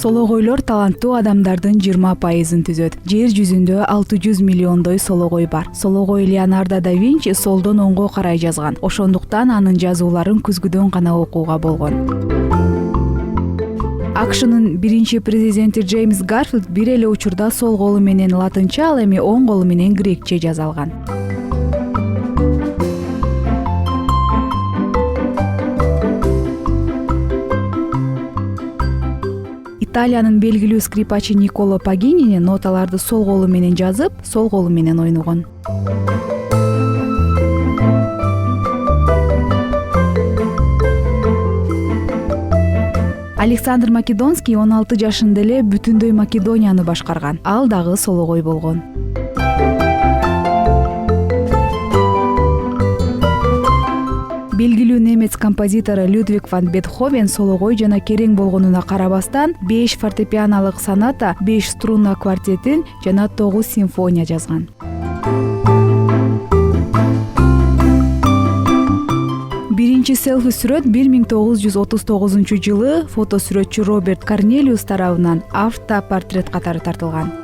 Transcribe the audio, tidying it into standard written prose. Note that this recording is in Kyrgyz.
Сологойлор таланттуу адамдардын 20% түзөт. Жер жүзүндө 600 миллиондой сологой бар. Сологой Леонардо да Винчи солдон оңго карай жазган. Ошондуктан анын жазууларын күзгүдөн гана окууга болгон. АКШнын биринчи президенти Джеймс Гарфилд бир эле учурда сол колу менен латынча, ал эми оң колу менен грекче жаза алган. Италиянын белгилүү скрипачы Николо Пагинини ноталарды сол колу менен жазып, сол колу менен ойногон. Александр Македонский 16 жашында эле бүтүндөй Македонияны башкарган. Ал дагы сологой болгон. Белгилүү немец композитору Людвиг ван Бетховен сологой жана керең болгонуна карабастан 5 фортепианолук соната, 5 струнна квартетин жана 9 симфония жазган. Биринчи селфи сүрөт 1939 жылы фотосүрөтчү Роберт Корнелиус тарабынан автопортрет катары тартылган.